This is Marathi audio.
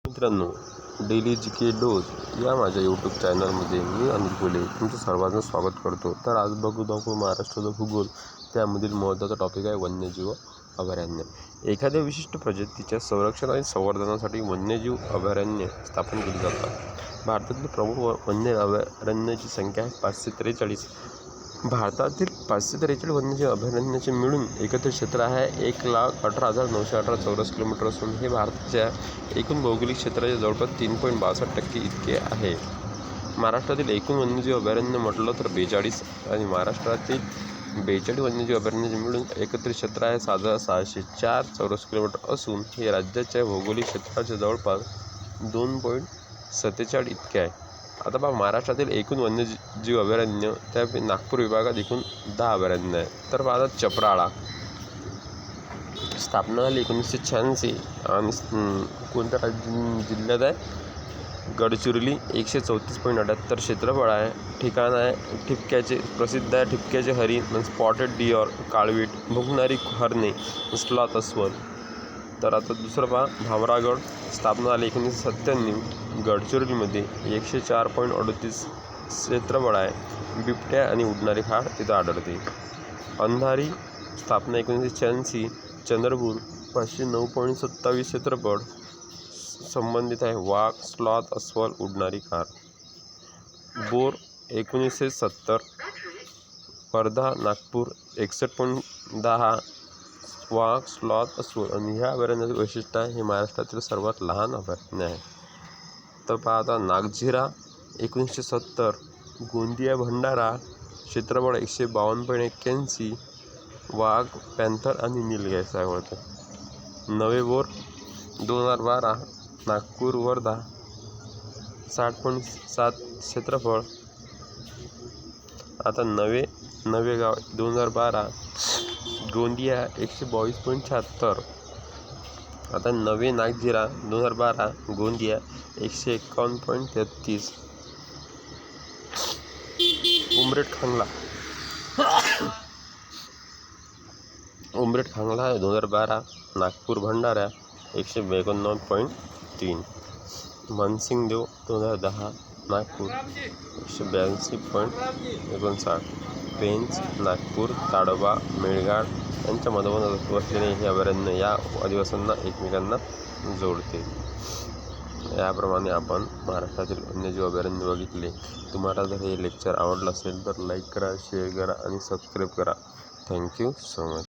मित्रांनो, डेली जी के डोज या माझ्या यूट्यूब चॅनलमध्ये मी अनिल कोले तुमचं सर्वांचं स्वागत करतो. तर आज बघू महाराष्ट्राचा भूगोल. त्यामधील महत्त्वाचा टॉपिक आहे वन्यजीव अभयारण्य. एखाद्या विशिष्ट प्रजातीच्या संरक्षण आणि संवर्धनासाठी वन्यजीव अभयारण्य स्थापन केली जातात. भारतातील प्रमुख वन्य अभयारण्यांची संख्या आहे 543. भारतातील 543 वन्यजीव अभयारण्याचे मिळून एकत्रित क्षेत्र आहे 1,18,918 चौरस किलोमीटर असून हे भारताच्या एकूण भौगोलिक क्षेत्राचे जवळपास 3.62% इतके आहे. महाराष्ट्रातील एकूण वन्यजीव अभयारण्य म्हटलं तर 42 आणि महाराष्ट्रातील 42 वन्यजीव अभयारण्याचे मिळून एकत्रित क्षेत्र आहे 6,604 चौरस किलोमीटर असून हे राज्याच्या भौगोलिक क्षेत्राचे जवळपास 2.47 इतके आहे. आता पहा, महाराष्ट्रातील एकूण वन्यजीव अभयारण्य त्या नागपूर विभागात एकूण 10 अभयारण्य आहे. तर पाहता चपराळा स्थापना झाली 1986 आणि कोणत्या जिल्ह्यात आहे? गडचिरोली. 134.78 क्षेत्रफळ आहे. ठिकाण आहे ठिपक्याचे, प्रसिद्ध आहे ठिपक्याचे हरिण, स्पॉटेड डिअर, काळवीट, भुंकणारी हरणे, स्लॉथ अस्वल. तर आता दुसरं पहा, भामरागड स्थापना झाली 1997. गडचिरोलीमध्ये 104.38 क्षेत्रफळ आहे. बिबट्या आणि उडणारी खार तिथं आढळते. अंधारी स्थापना 1986. चंद्रपूर 509.27 क्षेत्रफळ संबंधित आहे. वाघ, स्लॉथ, अस्वल, उडणारी खार. बोर 1970. वर्धा, नागपूर 61.10 वाघ, स्लॉथ, अस्वल. आणि ह्या अभयारण्याचे वैशिष्ट्य आहे हे महाराष्ट्रातील सर्वात लहान अभयारण्य आहे. तर पाहता नागझिरा 1970. गोंदिया, भंडारा क्षेत्रफळ 152.81 वाघ, पॅन्थर आणि नीलगाय सापडतात. नवे बोर 2012. नागपूर, वर्धा 60.7 क्षेत्रफळ. आता नवेगाव 2012. गोंदिया 122.76. आता नवे नागझिरा 2012. गोंदिया 151.33. उमरेठ खांगला 2012. नागपूर, भंडारा 189.3. मनसिंगदेव 2010. नागपूर 182.59. पेंच, नागपूर, ताडोबा, मेळघाट यांच्या मधोमध वसलेले हे अभयारण्य या आदिवासींना एकमेकांना जोडते. याप्रमाणे आपण महाराष्ट्रातील वन्यजीव अभयारण्य बघितले. तुम्हाला जर हे लेक्चर आवडलं असेल तर लाईक करा, शेअर करा आणि सबस्क्राईब करा. Thank you so much.